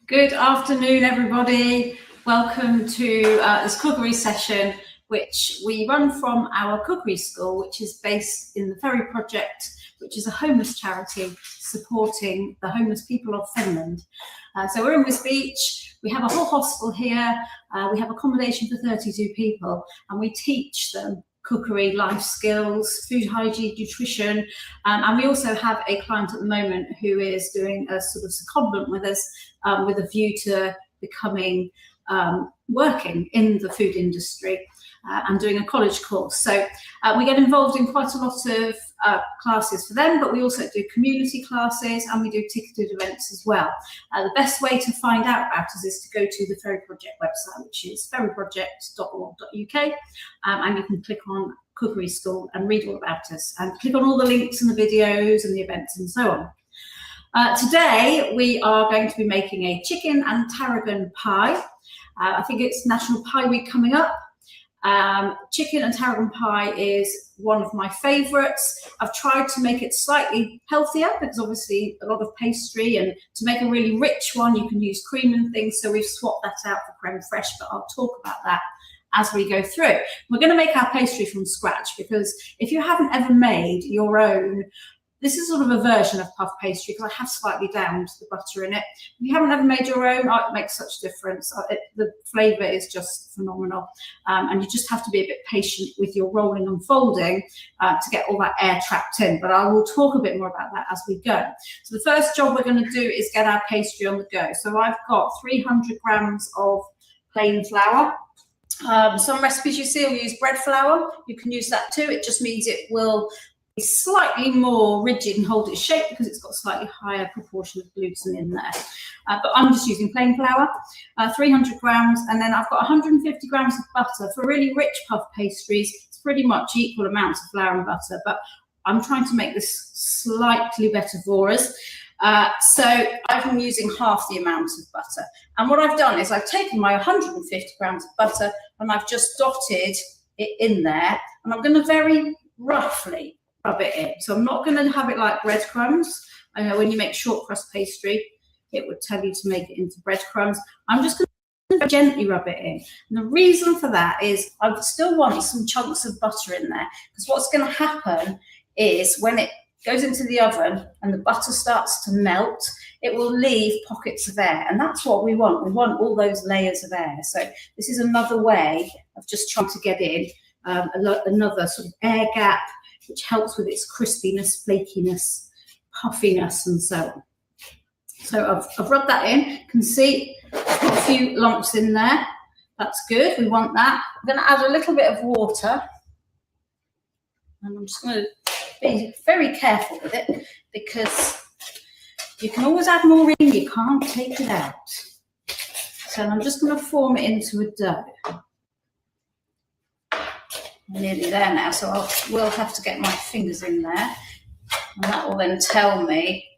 Good afternoon, everybody. Welcome to this cookery session, which we run from our cookery school, which is based in the Ferry Project, which is a homeless charity supporting the homeless people of Finland. So we're in West Beach. We have a whole hostel here. We have accommodation for 32 people, and we teach them cookery, life skills, food hygiene, nutrition, and we also have a client at the moment who is doing a sort of secondment with us with a view to becoming working in the food industry and doing a college course. So we get involved in quite a lot of classes for them, but we also do community classes and we do ticketed events as well. The best way to find out about us is to go to the Ferry Project website, which is ferryproject.org.uk, and you can click on Cookery School and read all about us and click on all the links and the videos and the events and so on. Today we are going to be making a chicken and tarragon pie. I think it's National Pie Week coming up. Chicken and tarragon pie is one of my favourites. I've tried to make it slightly healthier because obviously a lot of pastry, and to make a really rich one you can use cream and things, so we've swapped that out for creme fraiche, but I'll talk about that as we go through. We're going to make our pastry from scratch because if you haven't ever made your own, this is sort of a version of puff pastry because I have slightly downed the butter in it. If you haven't ever made your own, it makes such a difference. The flavour is just phenomenal, and you just have to be a bit patient with your rolling and folding to get all that air trapped in, but I will talk a bit more about that as we go. So the first job we're going to do is get our pastry on the go. So I've got 300 grams of plain flour. Some recipes you see will use bread flour. You can use that too. It just means it will slightly more rigid and hold its shape because it's got a slightly higher proportion of gluten in there. But I'm just using plain flour, 300 grams, and then I've got 150 grams of butter. For really rich puff pastries, it's pretty much equal amounts of flour and butter, but I'm trying to make this slightly better for us. So I'm using half the amount of butter. And what I've done is I've taken my 150 grams of butter and I've just dotted it in there, and I'm going to very roughly rub it in. So I'm not going to have it like breadcrumbs. I know when you make short crust pastry, it would tell you to make it into breadcrumbs. I'm just going to gently rub it in. And the reason for that is I still want some chunks of butter in there, because what's going to happen is when it goes into the oven and the butter starts to melt, it will leave pockets of air, and that's what we want. We want all those layers of air. So this is another way of just trying to get in another sort of air gap, which helps with its crispiness, flakiness, puffiness, and so on. So I've rubbed that in. You can see I've got a few lumps in there. That's good. We want that. I'm going to add a little bit of water, and I'm just going to be very careful with it because you can always add more in. You can't take it out. So I'm just going to form it into a dough. Nearly there now, so I will have to get my fingers in there, and that will then tell me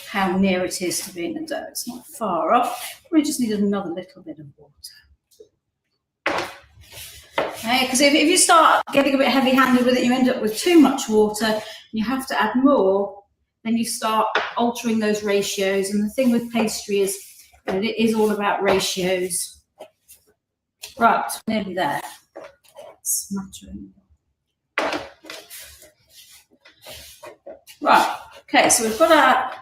how near it is to being a dough. It's not far off. We just need another little bit of water. Okay, because if you start getting a bit heavy-handed with it, you end up with too much water, and you have to add more, then you start altering those ratios. And the thing with pastry is that it is all about ratios. Right, nearly there. Smattering. Right, okay, so we've got our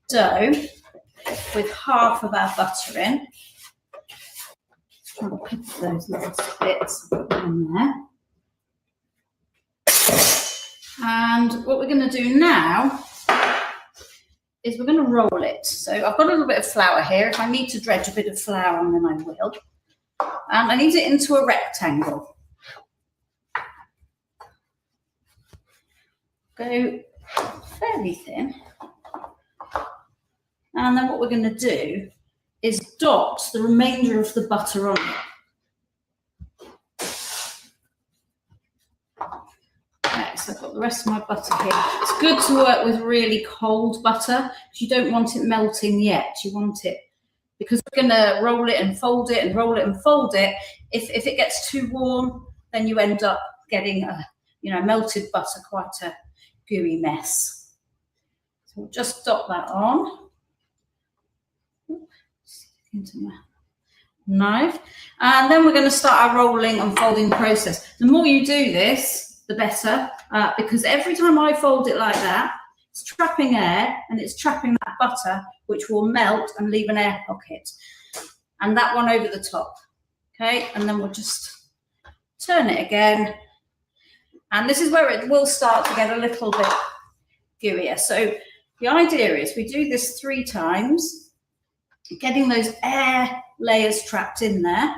dough with half of our butter in. I'll put those little bits in there. And what we're going to do now is we're going to roll it. So I've got a little bit of flour here. If I need to dredge a bit of flour on, then I will. And I need it into a rectangle. Go fairly thin. And then what we're going to do is dot the remainder of the butter on it. Okay, so I've got the rest of my butter here. It's good to work with really cold butter because you don't want it melting yet. You want it, because we're going to roll it and fold it and roll it and fold it. If it gets too warm, then you end up getting a melted butter, quite a gooey mess. So we'll just dot that on. into my knife. And then we're going to start our rolling and folding process. The more you do this, the better, because every time I fold it like that, it's trapping air and it's trapping that butter, which will melt and leave an air pocket. And that one over the top. Okay, and then we'll just turn it again. And this is where it will start to get a little bit gooier. So the idea is we do this 3 times, getting those air layers trapped in there.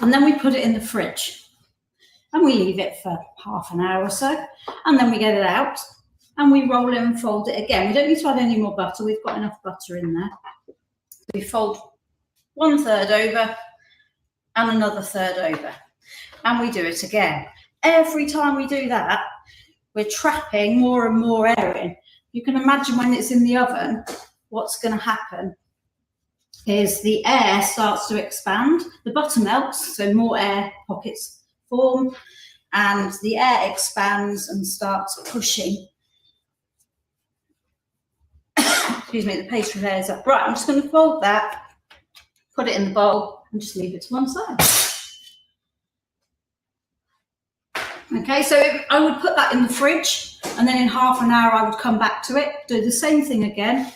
And then we put it in the fridge. And we leave it for half an hour or so. And then we get it out and we roll it and fold it again. We don't need to add any more butter. We've got enough butter in there. We fold 1/3 over and another 1/3 over. And we do it again. Every time we do that, we're trapping more and more air in. You can imagine when it's in the oven, what's going to happen is the air starts to expand. The butter melts, so more air pockets form, and the air expands and starts pushing excuse me, the pastry layers up. Right, I'm just going to fold that, put it in the bowl, and just leave it to one side. Okay, so I would put that in the fridge, and then in half an hour I would come back to it, do the same thing again,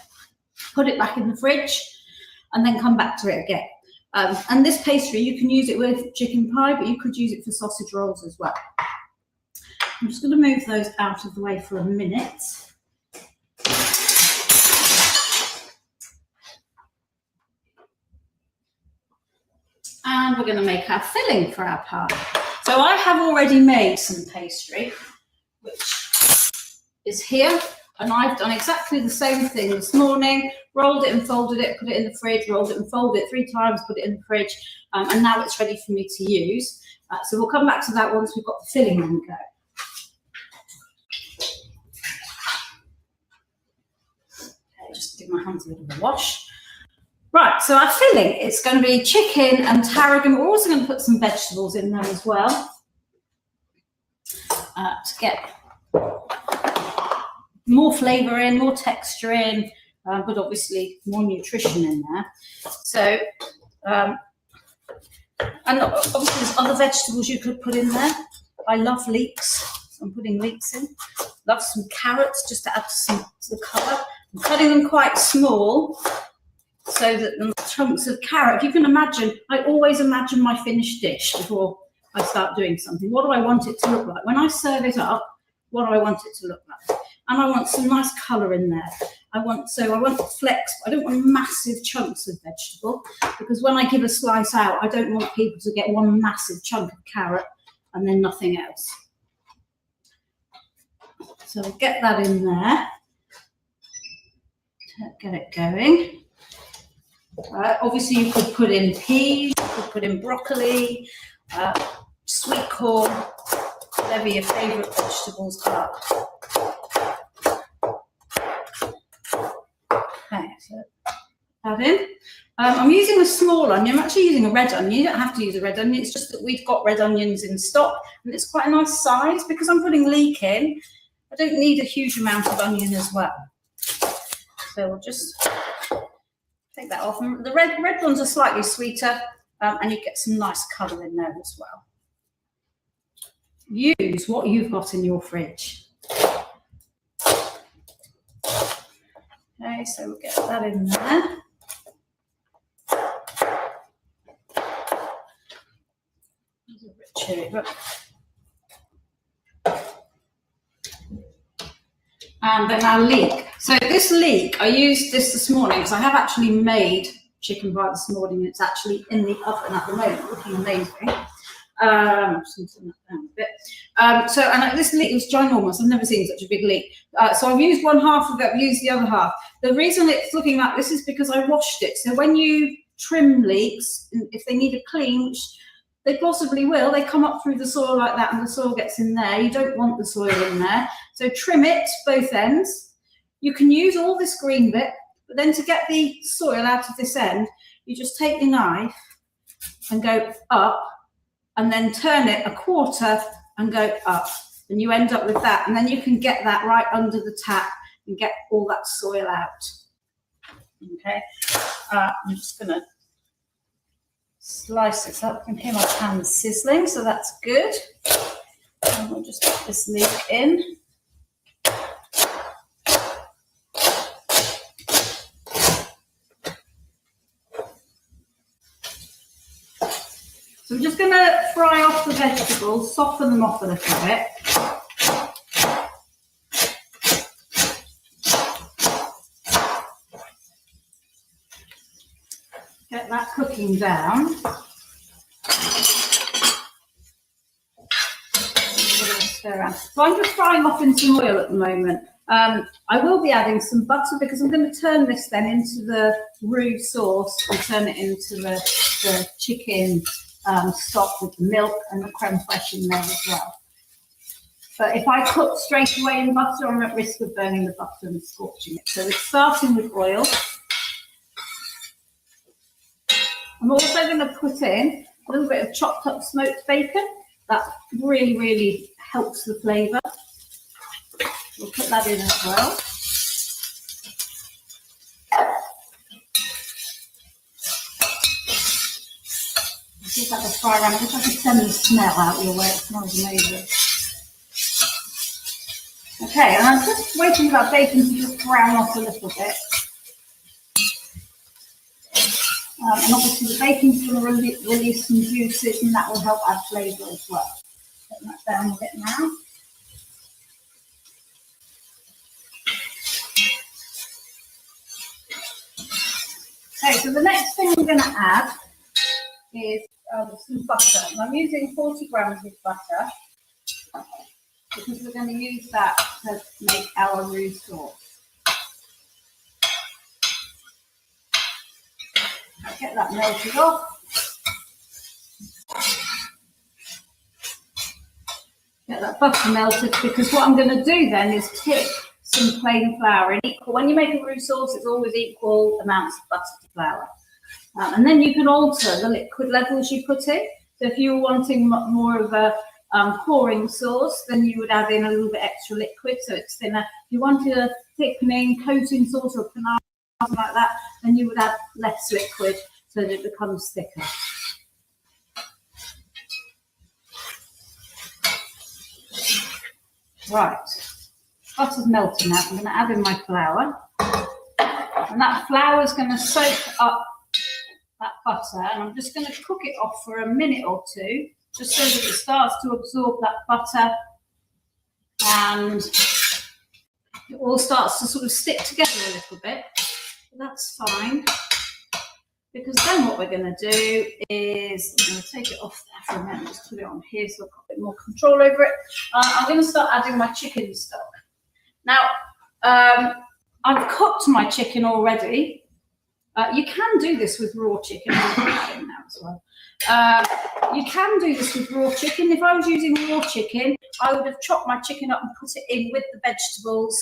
put it back in the fridge, and then come back to it again. And this pastry, you can use it with chicken pie, but you could use it for sausage rolls as well. I'm just going to move those out of the way for a minute. And we're going to make our filling for our pie. So I have already made some pastry, which is here. And I've done exactly the same thing this morning, rolled it and folded it, put it in the fridge, rolled it and folded it 3 times, put it in the fridge, and now it's ready for me to use. So we'll come back to that once we've got the filling on the go. Okay, just give my hands a bit of a wash. Right, so our filling, it's going to be chicken and tarragon. We're also going to put some vegetables in there as well to get more flavour in, more texture in, but obviously more nutrition in there. So, and obviously there's other vegetables you could put in there. I love leeks, so I'm putting leeks in. Love some carrots just to add to the colour. I'm cutting them quite small so that the chunks of carrot, if you can imagine, I always imagine my finished dish before I start doing something. What do I want it to look like? When I serve it up, what do I want it to look like? And I want some nice colour in there. I want flecks, but I don't want massive chunks of vegetable, because when I give a slice out, I don't want people to get one massive chunk of carrot and then nothing else. So we'll get that in there. Get it going. Obviously you could put in peas, you could put in broccoli, sweet corn, whatever your favourite vegetables are. Okay, so that in. I'm using a small onion. I'm actually using a red onion. You don't have to use a red onion. It's just that we've got red onions in stock, and it's quite a nice size. Because I'm putting leek in, I don't need a huge amount of onion as well. So we'll just take that off. And the red ones are slightly sweeter, and you get some nice colour in there as well. Use what you've got in your fridge. Okay, so we'll get that in there. There's a bit chewy, but... And then our leek. So this leek, I used this morning because I have actually made chicken pie this morning. It's actually in the oven at the moment, looking amazing. Just going to turn that down a bit. And this leek was ginormous. I've never seen such a big leek. So I've used one half of it, I've used the other half. The reason it's looking like this is because I washed it. So when you trim leeks, if they need a clean, which they possibly will, they come up through the soil like that and the soil gets in there. You don't want the soil in there. So trim it, both ends. You can use all this green bit, but then to get the soil out of this end, you just take your knife and go up, and then turn it a quarter and go up, and you end up with that, and then you can get that right under the tap and get all that soil out. Okay, I'm just going to slice this up. You can hear my pan sizzling, so that's good. And we'll just put this lid in. So I'm just going to fry off the vegetables, soften them off a little bit. Get that cooking down. So I'm just frying off in some oil at the moment. I will be adding some butter because I'm going to turn this then into the roux sauce and turn it into the chicken stock with the milk and the creme fraiche in there as well. But if I cook straight away in butter, I'm at risk of burning the butter and scorching it. So it's starting with oil. I'm also going to put in a little bit of chopped up smoked bacon. That really, really helps the flavour. We'll put that in as well. Give that a fry around. Just have to send the smell out your way. It smells amazing. Okay, and I'm just waiting for that bacon to just brown off a little bit. And obviously the bacon's going to release some juices and that will help add flavour as well. Put that down a bit now. Okay, so the next thing I'm going to add is some butter. And I'm using 40 grams of butter because we're going to use that to make our roux sauce. I'll get that melted off. Get that butter melted because what I'm going to do then is tip some plain flour in equal. When you make a roux sauce, it's always equal amounts of butter to flour. And then you can alter the liquid levels you put in. So if you were wanting more of a pouring sauce, then you would add in a little bit extra liquid so it's thinner. If you wanted a thickening coating sauce or panade, something like that, then you would add less liquid so that it becomes thicker. Right, butter's melting now. I'm going to add in my flour, and that flour is going to soak up that butter, and I'm just going to cook it off for a minute or two, just so that it starts to absorb that butter and it all starts to sort of stick together a little bit. That's fine, because then what we're going to do is I'm going to take it off there for a minute, just put it on here so I've got a bit more control over it. I'm going to start adding my chicken stock. Now, I've cooked my chicken already. You can do this with raw chicken. Now as well. You can do this with raw chicken. If I was using raw chicken, I would have chopped my chicken up and put it in with the vegetables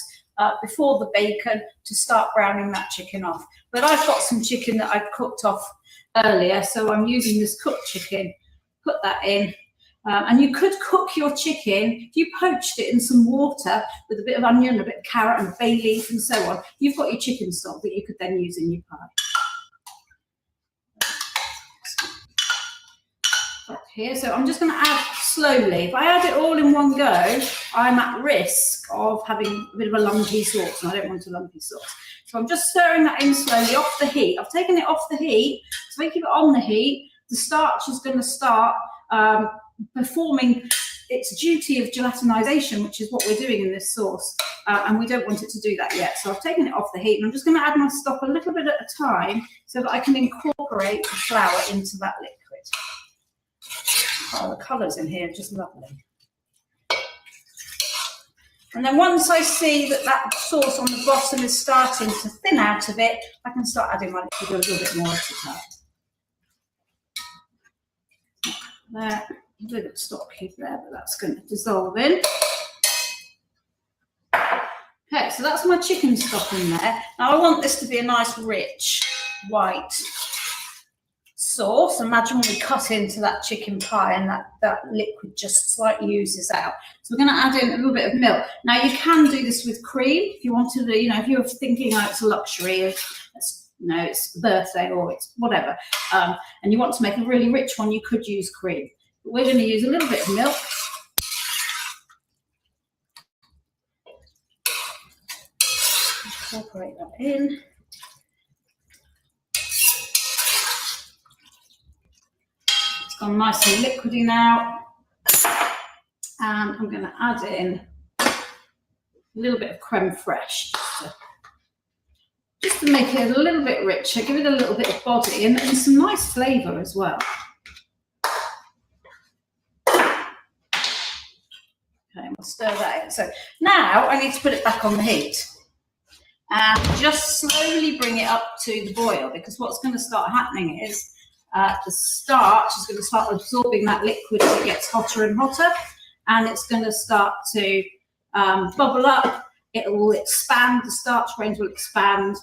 before the bacon to start browning that chicken off. But I've got some chicken that I've cooked off earlier, so I'm using this cooked chicken. Put that in. And you could cook your chicken, if you poached it in some water with a bit of onion, a bit of carrot and a bay leaf and so on, you've got your chicken stock that you could then use in your pie. Up here, so I'm just going to add slowly. If I add it all in one go, I'm at risk of having a bit of a lumpy sauce, and I don't want a lumpy sauce. So I'm just stirring that in slowly off the heat. I've taken it off the heat, so if I keep it on the heat, the starch is going to start performing its duty of gelatinization, which is what we're doing in this sauce, and we don't want it to do that yet. So I've taken it off the heat, and I'm just going to add my stock a little bit at a time so that I can incorporate the flour into that liquid. Oh, the colours in here are just lovely. And then once I see that that sauce on the bottom is starting to thin out of it, I can start adding my liquid a little bit more at a time. There, a bit of stock here there, but that's going to dissolve in. Okay, so that's my chicken stock in there. Now I want this to be a nice rich white sauce. Imagine when we cut into that chicken pie and that liquid just slightly oozes out. So we're going to add in a little bit of milk. Now you can do this with cream if you wanted to, if you're thinking it's a luxury, let's you know, it's a birthday or it's whatever, and you want to make a really rich one, you could use cream. But we're going to use a little bit of milk. Incorporate that in. It's gone nice and liquidy now. And I'm going to add in a little bit of creme fraiche just to make it a little bit richer, give it a little bit of body and some nice flavour as well. Okay, we'll stir that in. So now I need to put it back on the heat and just slowly bring it up to the boil, because what's going to start happening is the starch is going to start absorbing that liquid as it gets hotter and hotter, and it's going to start to bubble up. It will expand, the starch grains will expand,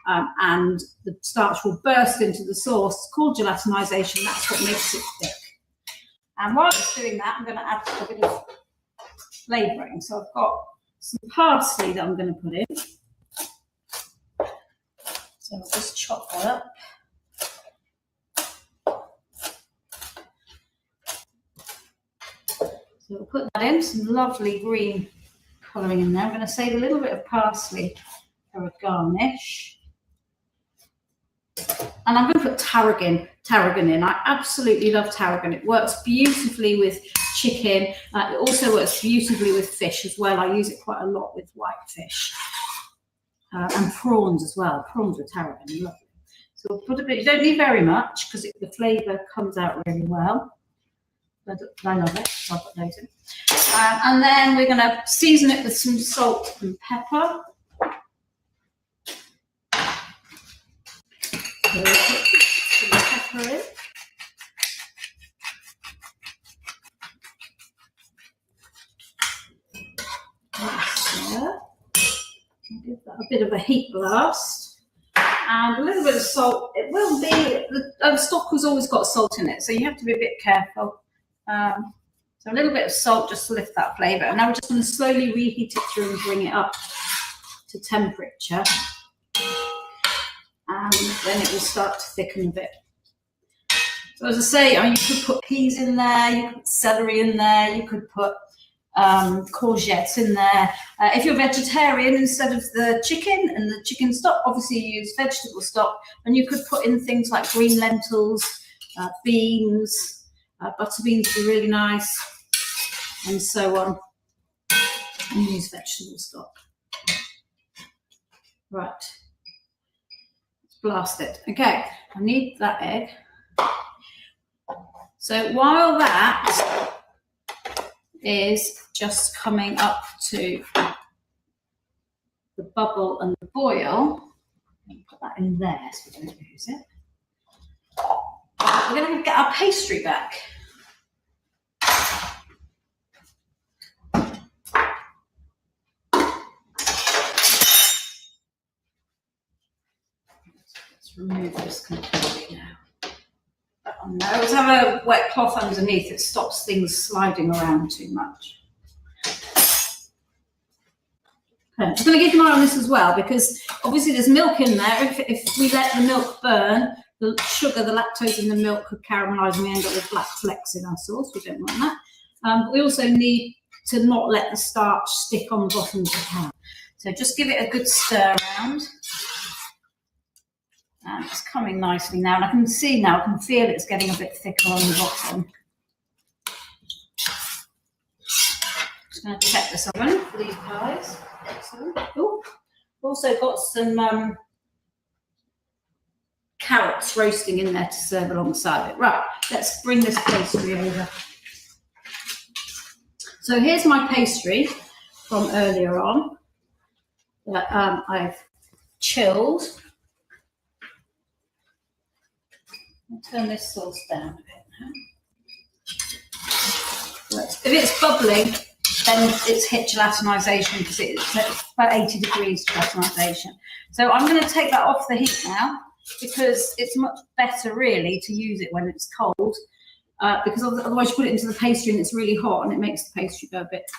and the starch will burst into the sauce. It's called gelatinization. That's what makes it thick. And while it's doing that, I'm going to add a bit of flavouring. So I've got some parsley that I'm going to put in. So I'll just chop that up. So we'll put that in, some lovely green colouring in there. I'm going to save a little bit of parsley for a garnish. And I'm going to put tarragon in. I absolutely love tarragon. It works beautifully with chicken. It also works beautifully with fish as well. I use it quite a lot with white fish. And prawns as well. Prawns with tarragon, lovely. So we'll put a bit, you don't need very much because the flavour comes out really well. But I love it, so I'll put those in. And then we're going to season it with some salt and pepper. So we'll put some pepper in. Give that a bit of a heat blast and a little bit of salt. It will be, the stock has always got salt in it, so you have to be a bit careful. So a little bit of salt just to lift that flavour. And now we're just going to slowly reheat it through and bring it up to temperature. And then it will start to thicken a bit. So as I say, you could put peas in there, you could put celery in there, you could put courgettes in there. If you're vegetarian, instead of the chicken and the chicken stock, obviously you use vegetable stock, and you could put in things like green lentils, beans, butter beans would be really nice, and so on, and use vegetable stock. Right, let's blast it. Okay, I need that egg. So while that is just coming up to the bubble and the boil, put that in there so we don't lose it. We're going to get our pastry back. Let's remove this completely now. I always have a wet cloth underneath. It stops things sliding around too much. Okay, I'm just going to keep an eye on this as well, because obviously there's milk in there. If we let the milk burn, the sugar, the lactose in the milk could caramelise and we end up with black flecks in our sauce. We don't want that. But we also need to not let the starch stick on the bottom of the pan. So just give it a good stir around. And it's coming nicely now, and I can see now, I can feel it's getting a bit thicker on the bottom. Just going to check this oven for these pies. Excellent. Oh, also got some carrots roasting in there to serve alongside it. Right, let's bring this pastry over. So here's my pastry from earlier on that I've chilled. I'll turn this sauce down a bit now. If it's bubbling, then it's hit gelatinization, because it's about 80 degrees gelatinization. So I'm going to take that off the heat now, because it's much better really to use it when it's cold, because otherwise you put it into the pastry and it's really hot and it makes the pastry go a bit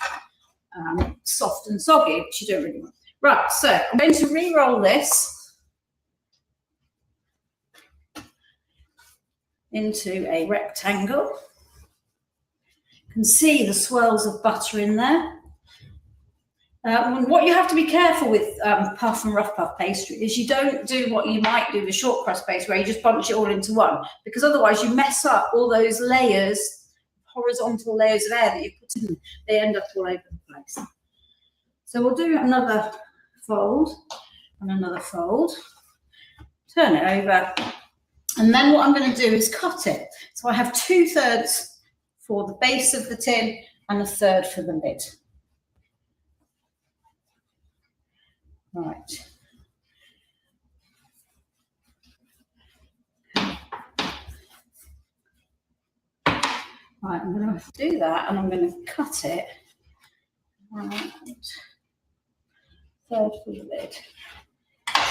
soft and soggy, which you don't really want. Right, so I'm going to re-roll this into a rectangle. You can see the swirls of butter in there. What you have to be careful with puff and rough puff pastry is you don't do what you might do with short crust pastry, where you just bunch it all into one, because otherwise you mess up all those layers, horizontal layers of air that you put in. They end up all over the place. So we'll do another fold and another fold. Turn it over, and then what I'm going to do is cut it. So I have 2/3 for the base of the tin and 1/3 for the lid. Right. Right, I'm going to do that, and I'm going to cut it. Right. 1/3 for the lid.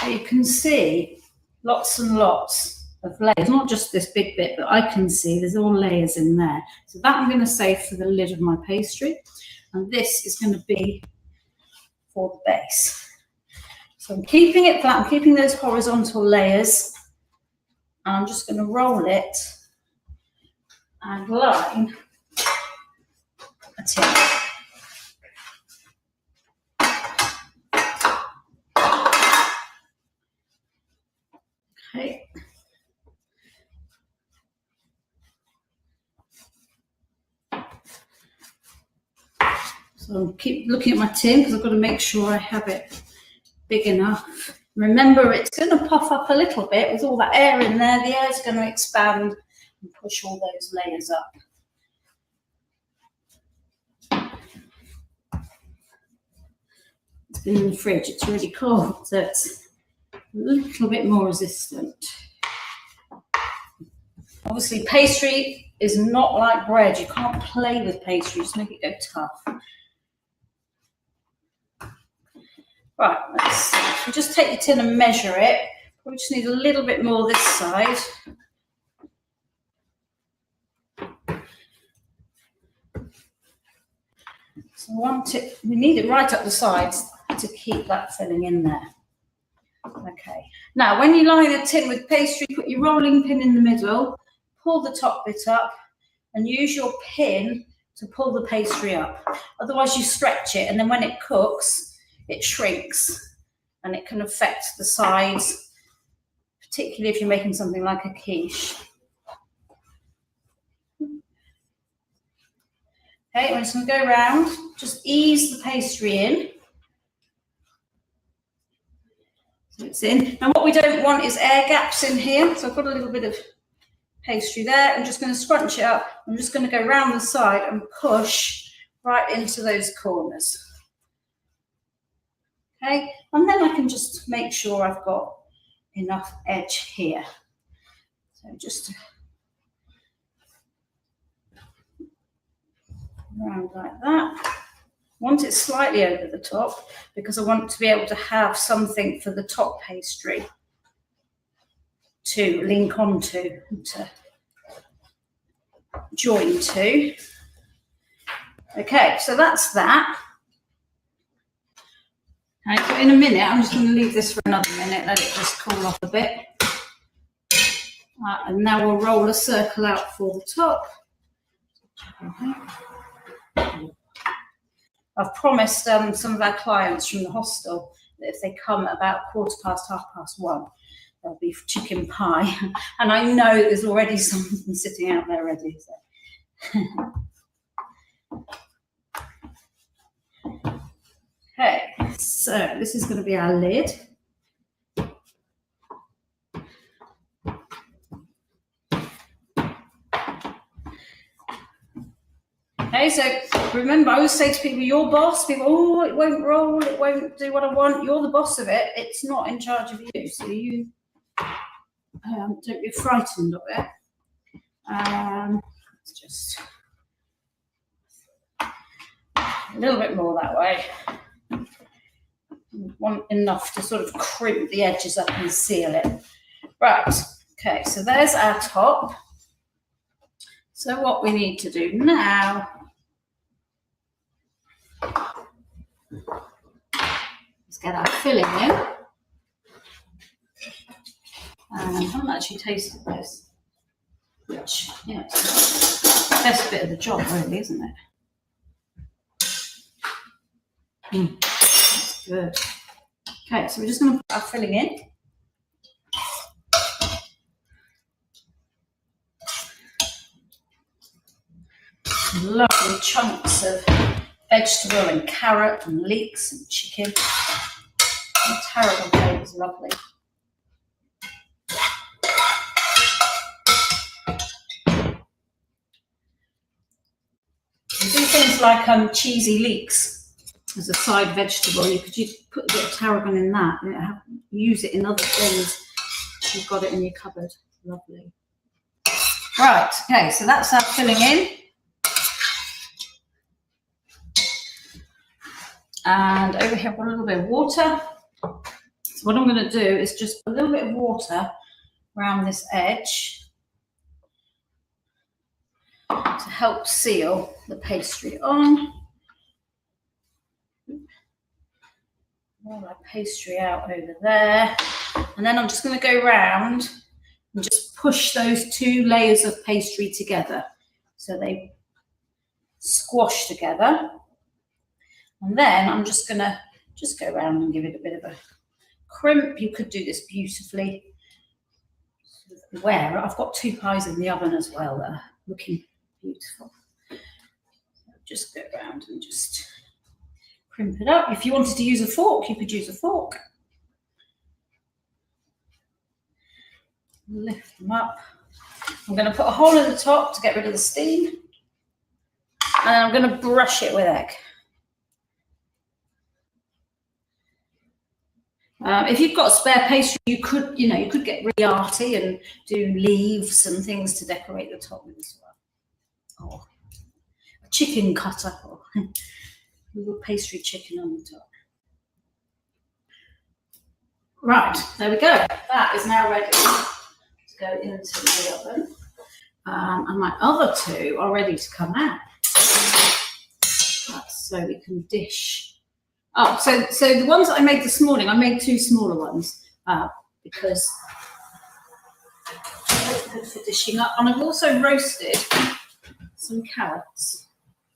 So you can see lots and lots of layers, not just this big bit, but I can see there's all layers in there. So that I'm going to save for the lid of my pastry, and this is going to be for the base. So I'm keeping it flat, I'm keeping those horizontal layers, and I'm just going to roll it and line a tin. Okay. So I'll keep looking at my tin because I've got to make sure I have it big enough. Remember, it's going to puff up a little bit with all that air in there. The air is going to expand and push all those layers up. It's been in the fridge, it's really cold, so it's a little bit more resistant. Obviously, pastry is not like bread. You can't play with pastry, just make it go tough. Right, we'll just take the tin and measure it. We just need a little bit more this side. So we need it right up the sides to keep that filling in there. Okay, now when you line the tin with pastry, put your rolling pin in the middle, pull the top bit up, and use your pin to pull the pastry up. Otherwise you stretch it, and then when it cooks, it shrinks, and it can affect the sides, particularly if you're making something like a quiche. Okay, I'm just going to go around, just ease the pastry in. So it's in. Now what we don't want is air gaps in here, so I've got a little bit of pastry there. I'm just going to scrunch it up. I'm just going to go round the side and push right into those corners. Okay, and then I can just make sure I've got enough edge here. So just around like that. Want it slightly over the top because I want to be able to have something for the top pastry to link onto, to join to. Okay, so that's that. Right, so in a minute, I'm just going to leave this for another minute, let it just cool off a bit. And now we'll roll a circle out for the top. I've promised some of our clients from the hostel that if they come at about 1:15, there'll be chicken pie. And I know there's already something sitting out there ready. So. Okay, so this is going to be our lid. Okay, so remember, I always say to people, you're boss. People, oh, it won't roll, it won't do what I want. You're the boss of it. It's not in charge of you. So you don't be frightened of it. Let's just a little bit more that way. Want enough to sort of crimp the edges up and seal it. Right, okay, so there's our top. So what we need to do now is get our filling in. And I haven't actually tasted this. which, yeah, it's the best bit of the job, really, isn't it? That's good. Okay, so we're just going to put our filling in. Lovely chunks of vegetable and carrot and leeks and chicken. And the tarragon flavour is lovely. You do things like cheesy leeks as a side vegetable. You could put a bit of tarragon in that and use it in other things. You've got it in your cupboard. Lovely. Right, okay, so that's our filling in. And over here I've got a little bit of water. So what I'm going to do is just a little bit of water around this edge to help seal the pastry on. Roll our pastry out over there. And then I'm just going to go round and just push those 2 layers of pastry together so they squash together. And then I'm just going to go around and give it a bit of a crimp. You could do this beautifully. Where I've got 2 pies in the oven as well that are looking beautiful. Just go around and just crimp it up. If you wanted to use a fork, you could use a fork. Lift them up. I'm going to put a hole in the top to get rid of the steam. And I'm going to brush it with egg. If you've got spare pastry, you could get really arty and do leaves and things to decorate the top with as well. Or a chicken cutter, or a little pastry chicken on the top. Right, there we go. That is now ready to go into the oven. And my other 2 are ready to come out. So we can dish. Oh, so the ones that I made this morning, I made 2 smaller ones because they're good for dishing up. And I've also roasted some carrots.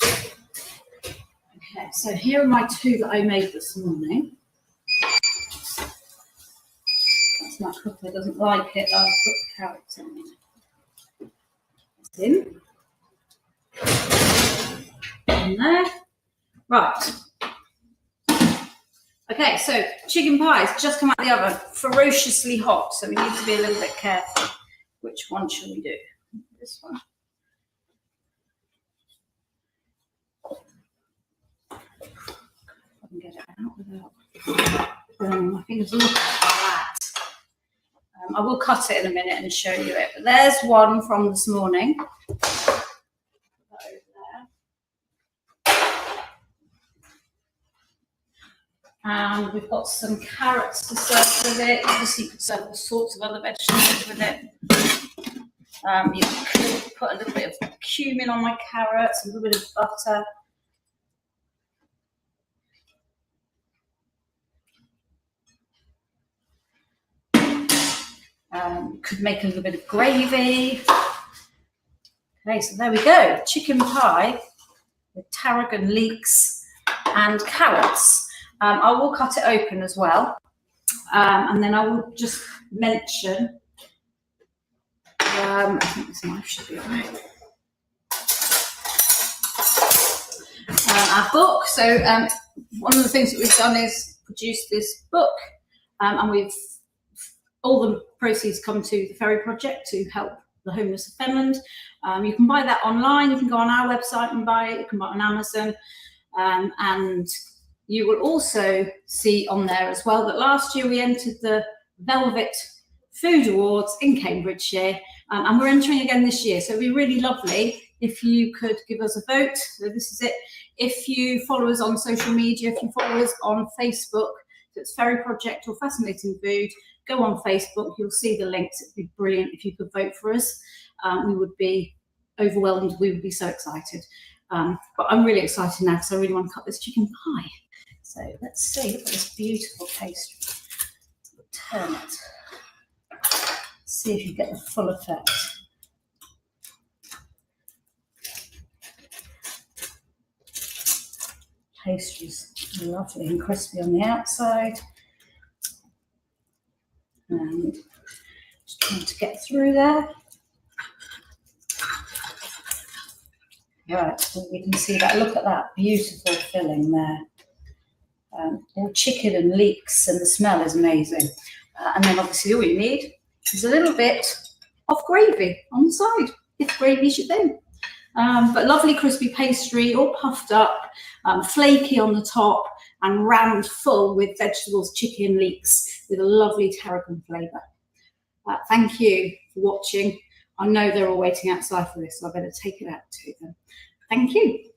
Okay, so here are my 2 that I made this morning. That's my cooker doesn't like it. I'll put carrots in. In there. Right. Okay, so chicken pies just come out of the oven, ferociously hot, so we need to be a little bit careful. Which one shall we do? This one. I can get it out without my fingers look like that. I will cut it in a minute and show you it. But there's one from this morning. And we've got some carrots to serve with it. Obviously, you could serve all sorts of other vegetables with it. You could put a little bit of cumin on my carrots, a little bit of butter. Could make a little bit of gravy. Okay, so there we go. Chicken pie with tarragon leeks and carrots. I will cut it open as well, and then I will just mention, I think this knife should be all right, our book. So one of the things that we've done is produce this book, and all the proceeds come to the Ferry Project to help the homeless of Finland. You can buy that online, you can go on our website and buy it, you can buy it on Amazon, and you will also see on there as well that last year we entered the Velvet Food Awards in Cambridgeshire, and we're entering again this year. So it'd be really lovely if you could give us a vote. So this is it. If you follow us on social media, if you follow us on Facebook, so it's Ferry Project or Fascinating Food, go on Facebook, you'll see the links. It'd be brilliant if you could vote for us. We would be overwhelmed. We would be so excited. But I'm really excited now because I really want to cut this chicken pie. So let's see, look at this beautiful pastry. Turn it. See if you get the full effect. Pastry's lovely and crispy on the outside. And just trying to get through there. Right, so we can see that. Look at that beautiful filling there. All chicken and leeks, and the smell is amazing. And then obviously all you need is a little bit of gravy on the side, if gravy's your thing. But lovely crispy pastry, all puffed up, flaky on the top, and round full with vegetables, chicken, leeks, with a lovely tarragon flavour. Thank you for watching. I know they're all waiting outside for this, so I better take it out to them. Thank you.